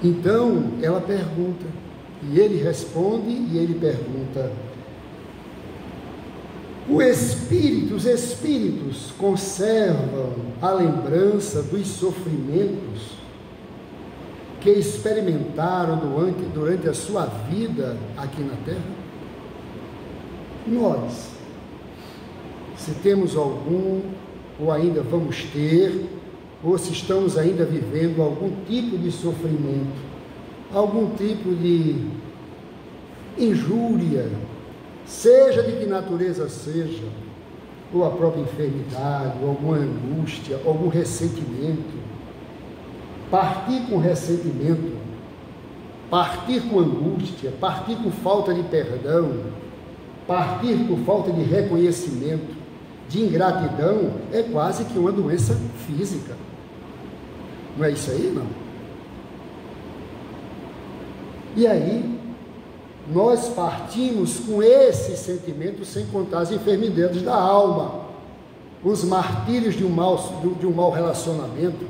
Então, ela pergunta, e ele responde, e ele pergunta: os espíritos conservam a lembrança dos sofrimentos que experimentaram durante a sua vida aqui na Terra? Nós, se temos algum, ou ainda vamos ter, ou se estamos ainda vivendo algum tipo de sofrimento, algum tipo de injúria, seja de que natureza seja, ou a própria enfermidade, ou alguma angústia, ou algum ressentimento, partir com ressentimento, partir com angústia, partir com falta de perdão, partir por falta de reconhecimento, de ingratidão, é quase que uma doença física. Não é isso aí, não? E aí, nós partimos com esse sentimento, sem contar as enfermidades da alma, os martírios de um mau relacionamento,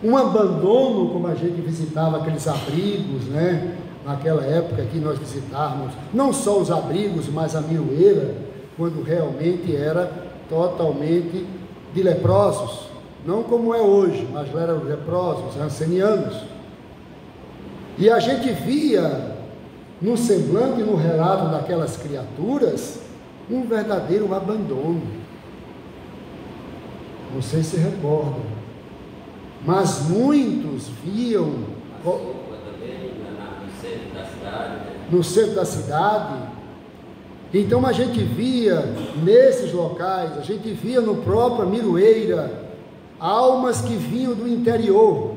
um abandono, como a gente visitava aqueles abrigos, né? Naquela época que nós visitávamos, não só os abrigos, mas a Miroeira, quando realmente era totalmente de leprosos, não como é hoje, mas lá eram leprosos, rancenianos. E a gente via no semblante e no relato daquelas criaturas um verdadeiro abandono. Não sei se recordam, mas muitos viam no centro da cidade. Então a gente via nesses locais, a gente via no próprio Miroeira, almas que vinham do interior,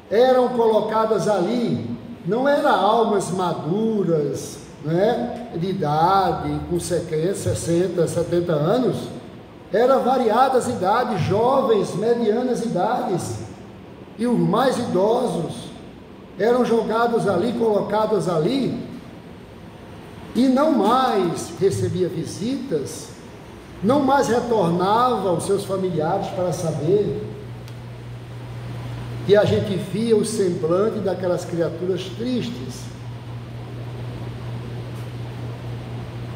eram colocadas ali, não eram almas maduras, né, de idade, com 60, 70 anos, eram variadas idades, jovens, medianas idades, e os mais idosos eram jogados ali, colocados ali, e não mais recebia visitas, não mais retornava aos seus familiares para saber. E a gente via o semblante daquelas criaturas tristes,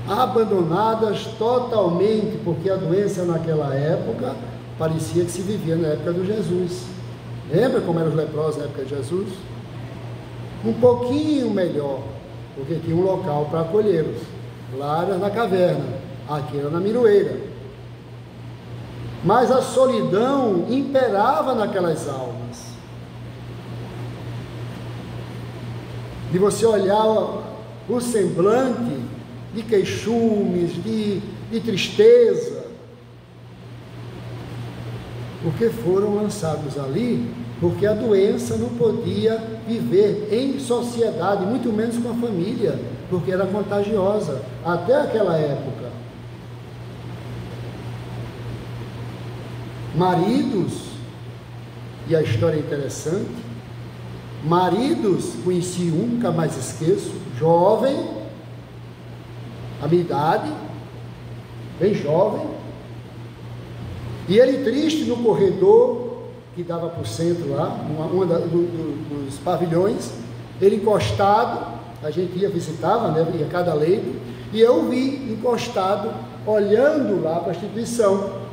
abandonadas totalmente, porque a doença naquela época parecia que se vivia na época de Jesus. Lembra como eram os leprosos na época de Jesus? Um pouquinho melhor, porque tinha um local para acolhê-los. Lá era na caverna, aqui era na Miroeira. Mas a solidão imperava naquelas almas. De você olhar o semblante de queixumes, de tristeza, porque foram lançados ali, porque a doença não podia viver em sociedade, muito menos com a família, porque era contagiosa, até aquela época. Maridos, e a história é interessante, maridos, conheci um, nunca mais esqueço, jovem, a minha idade, bem jovem, e ele triste no corredor, que dava para o centro lá, dos pavilhões, ele encostado, a gente ia, visitava, né, ia cada leito, e eu vi encostado, olhando lá para a instituição.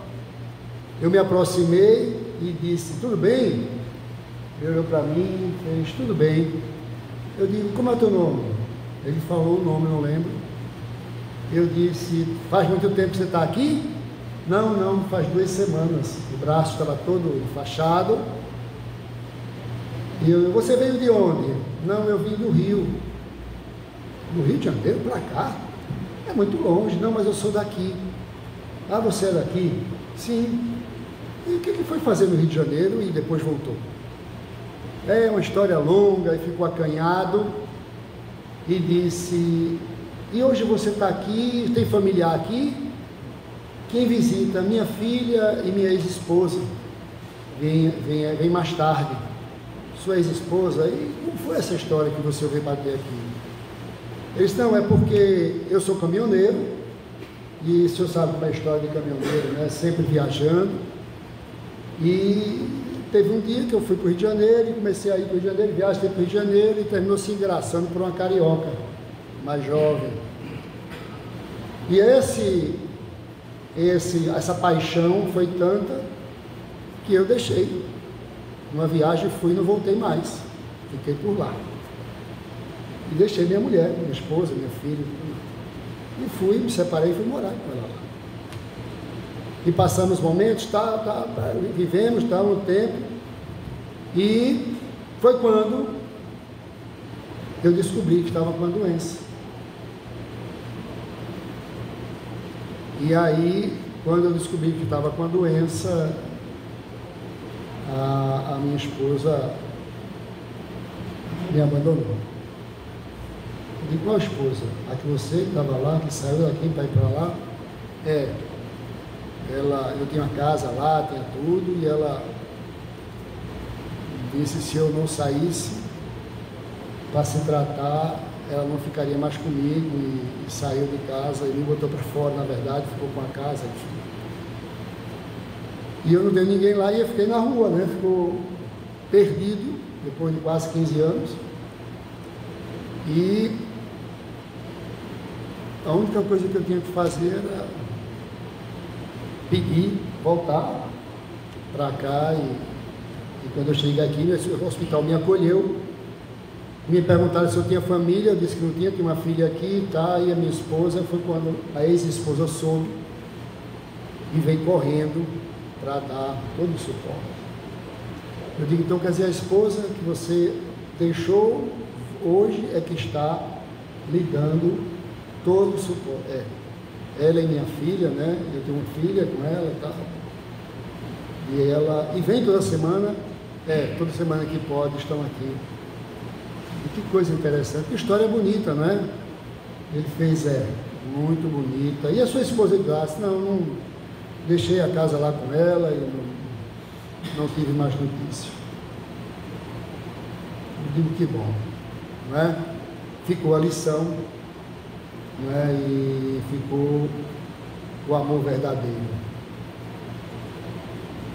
Eu me aproximei e disse: tudo bem? Ele olhou para mim e fez: tudo bem. Eu digo: como é o teu nome? Ele falou o nome, não lembro. Eu disse: faz muito tempo que você está aqui? Não, faz 2 semanas. O braço estava todo enfaixado. E eu: você veio de onde? Não, eu vim do Rio. Do Rio de Janeiro para cá? É muito longe. Não, mas eu sou daqui. Ah, você é daqui? Sim. E o que foi fazer no Rio de Janeiro e depois voltou? É uma história longa. E ficou acanhado e disse: e hoje você está aqui, tem familiar aqui? Quem visita? Minha filha e minha ex-esposa. Vem mais tarde. Sua ex-esposa? E como foi essa história que você veio bater aqui? Eles: não, é porque eu sou caminhoneiro, e o senhor sabe como é a história de caminhoneiro, né? Sempre viajando, e teve um dia que eu fui para o Rio de Janeiro e comecei a ir para o Rio de Janeiro, viagem para o Rio de Janeiro e terminou se engraçando por uma carioca mais jovem. E essa paixão foi tanta que eu deixei. Numa viagem fui e não voltei mais. Fiquei por lá. E deixei minha mulher, minha esposa, minha filha. E fui, me separei e fui morar com ela lá. E passamos momentos, vivemos um tempo. E foi quando eu descobri que estava com uma doença. E aí, quando eu descobri que estava com a doença, a minha esposa me abandonou. Eu digo, qual esposa? A que você estava lá, que saiu daqui para ir para lá? Eu tinha uma casa lá, tinha tudo, e ela disse se eu não saísse para se tratar, ela não ficaria mais comigo, e saiu de casa e me botou para fora, na verdade, ficou com a casa, enfim. E eu não tenho ninguém lá e eu fiquei na rua, né? Ficou perdido, depois de quase 15 anos. E a única coisa que eu tinha que fazer era pedir, voltar para cá. E quando eu cheguei aqui, o hospital me acolheu. Me perguntaram se eu tinha família, eu disse que não tinha uma filha aqui, tá? E a minha esposa, foi quando a ex-esposa soube e veio correndo para dar todo o suporte. Eu digo, então, quer dizer, a esposa que você deixou hoje é que está lhe dando todo o suporte. Ela é minha filha, né? Eu tenho uma filha com ela e tal. E vem toda semana, toda semana que pode, estão aqui. E que coisa interessante, que história bonita, não é? Ele fez, muito bonita. E a sua esposa disse, não, deixei a casa lá com ela e não tive mais notícia. Eu digo, que bom, não é? Ficou a lição, não é? E ficou o amor verdadeiro.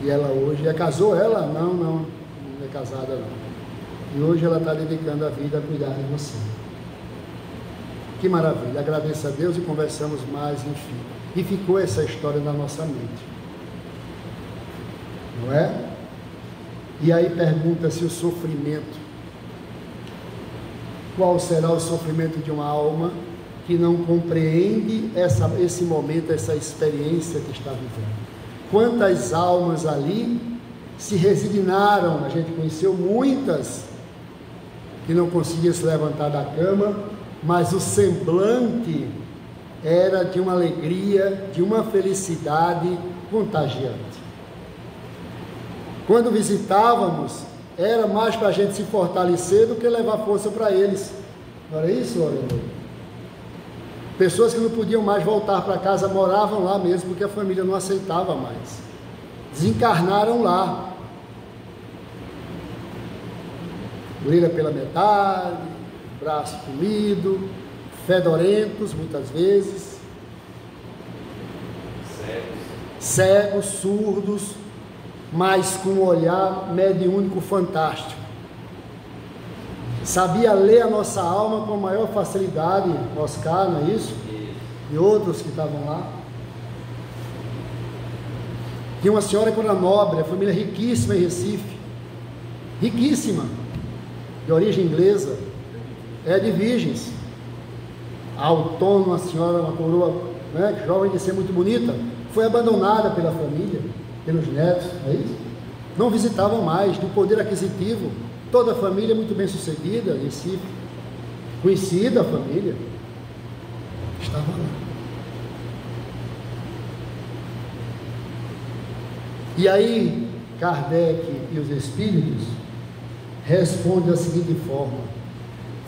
E ela hoje, casou ela? Não é casada não. E hoje ela está dedicando a vida a cuidar de você. Que maravilha, agradeço a Deus e conversamos mais, enfim. E ficou essa história na nossa mente. Não é? E aí pergunta-se o sofrimento. Qual será o sofrimento de uma alma que não compreende esse momento, essa experiência que está vivendo? Quantas almas ali se resignaram, a gente conheceu muitas que não conseguiam se levantar da cama, mas o semblante era de uma alegria, de uma felicidade contagiante. Quando visitávamos, era mais para a gente se fortalecer do que levar força para eles. Não era isso, Lorena? Pessoas que não podiam mais voltar para casa, moravam lá mesmo, porque a família não aceitava mais. Desencarnaram lá. Orelha pela metade, braço comido, fedorentos muitas vezes, cegos, surdos, mas com um olhar mediúnico fantástico. Sabia ler a nossa alma com maior facilidade, Oscar, não é isso? E outros que estavam lá. Tinha uma senhora que era nobre, a família riquíssima em Recife, riquíssima, de origem inglesa, de Virgens, autônoma, uma senhora, uma coroa, né, jovem de ser muito bonita, foi abandonada pela família, pelos netos, não é isso? Não visitavam mais, do poder aquisitivo, toda a família muito bem sucedida, em Recife, conhecida a família, estava lá. E aí, Kardec e os Espíritos respondem da seguinte forma: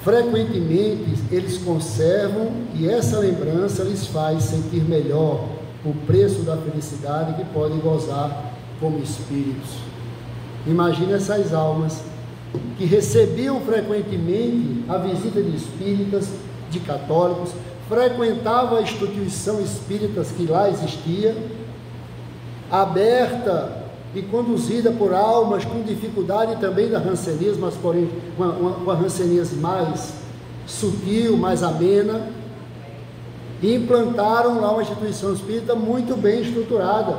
frequentemente eles conservam e essa lembrança lhes faz sentir melhor o preço da felicidade que podem gozar como espíritos. Imagina essas almas que recebiam frequentemente a visita de espíritas, de católicos, frequentavam a instituição espírita que lá existia, aberta e conduzida por almas com dificuldade também da hanseníase, mas porém uma hanseníase mais sutil, mais amena, e implantaram lá uma instituição espírita muito bem estruturada.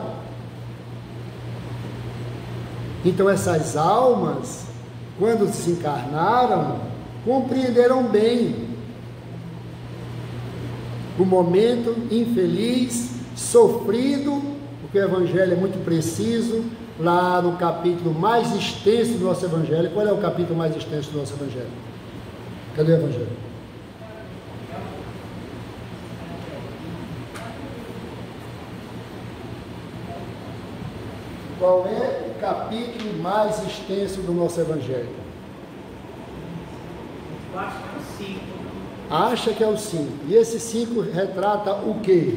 Então essas almas, quando desencarnaram, compreenderam bem o momento infeliz, sofrido, porque o Evangelho é muito preciso, lá no capítulo mais extenso do nosso Evangelho. Qual é o capítulo mais extenso do nosso Evangelho? Cadê o Evangelho? Qual é o capítulo mais extenso do nosso Evangelho? Eu acho que é o 5. Acha que é o 5. E esse 5 retrata o quê?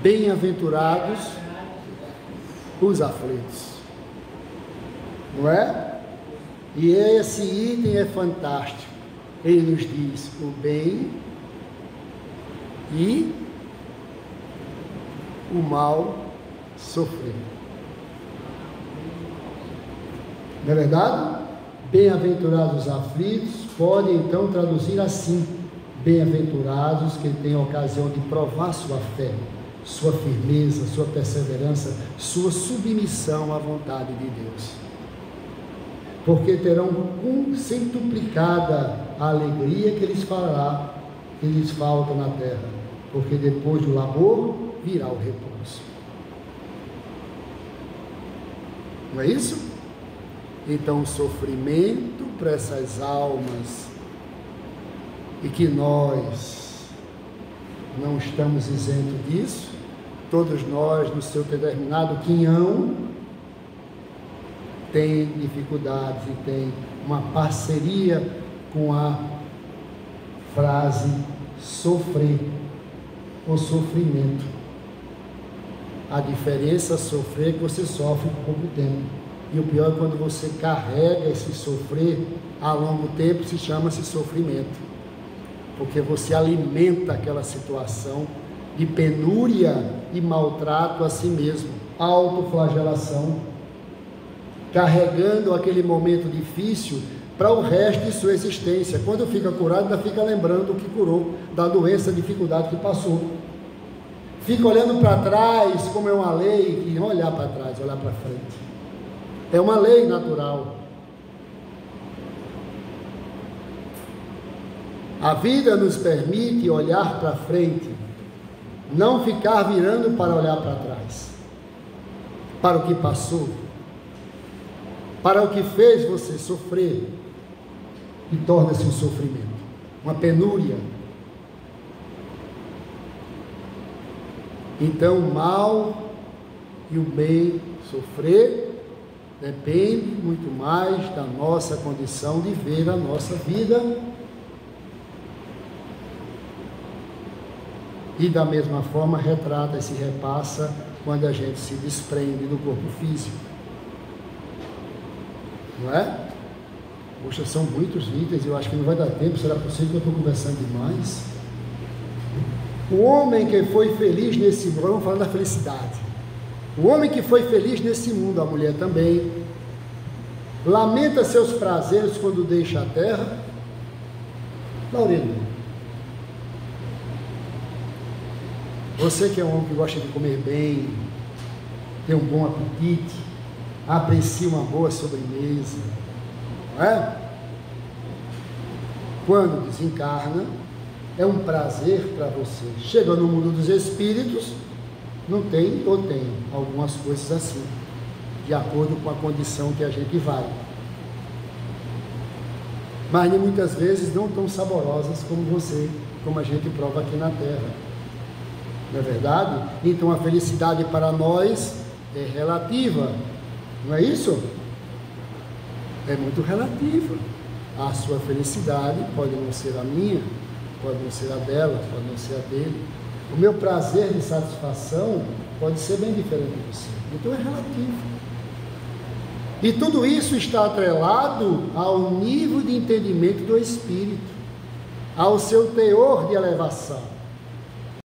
Bem-aventurados os aflitos. Não é? E esse item é fantástico. Ele nos diz o bem e o mal sofrer. Não é verdade? Bem-aventurados os aflitos, pode então traduzir assim: bem-aventurados que têm a ocasião de provar sua fé, sua firmeza, sua perseverança, sua submissão à vontade de Deus, porque terão centuplicada a alegria que lhes falta na terra, porque depois do labor virá o repouso. Não é isso? Então o sofrimento para essas almas, e que nós não estamos isentos disso, todos nós no seu determinado quinhão tem dificuldades e tem uma parceria com a frase sofrer ou sofrimento. A diferença, sofrer, que você sofre por pouco tempo, e o pior é quando você carrega esse sofrer a longo tempo, se chama-se sofrimento, porque você alimenta aquela situação de penúria e maltrato a si mesmo, autoflagelação, carregando aquele momento difícil para o resto de sua existência. Quando fica curado, ainda fica lembrando o que curou, da doença, da dificuldade que passou. Fica olhando para trás, como é uma lei, e não olhar para trás, olhar para frente. É uma lei natural. A vida nos permite olhar para frente, não ficar virando para olhar para trás, para o que passou, para o que fez você sofrer, e torna-se um sofrimento, uma penúria. Então o mal e o bem sofrer depende muito mais da nossa condição de ver a nossa vida, e da mesma forma retrata e se repassa quando a gente se desprende do corpo físico, não é? Poxa, são muitos itens, eu acho que não vai dar tempo. Será possível que eu estou conversando demais? O homem que foi feliz nesse mundo, vamos falar da felicidade. O homem que foi feliz nesse mundo, a mulher também, lamenta seus prazeres quando deixa a terra. Laurino, você que é um homem que gosta de comer bem, tem um bom apetite, aprecia uma boa sobremesa, não é? Quando desencarna, é um prazer para você. Chega no mundo dos espíritos, não tem ou tem algumas coisas assim, de acordo com a condição que a gente vai, mas nem muitas vezes não tão saborosas como a gente prova aqui na terra, não é verdade? Então a felicidade para nós é relativa, não é isso? É muito relativa. A sua felicidade pode não ser a minha, pode não ser a dela, pode não ser a dele. O meu prazer de satisfação pode ser bem diferente de você. Então é relativo. E tudo isso está atrelado ao nível de entendimento do espírito, ao seu teor de elevação.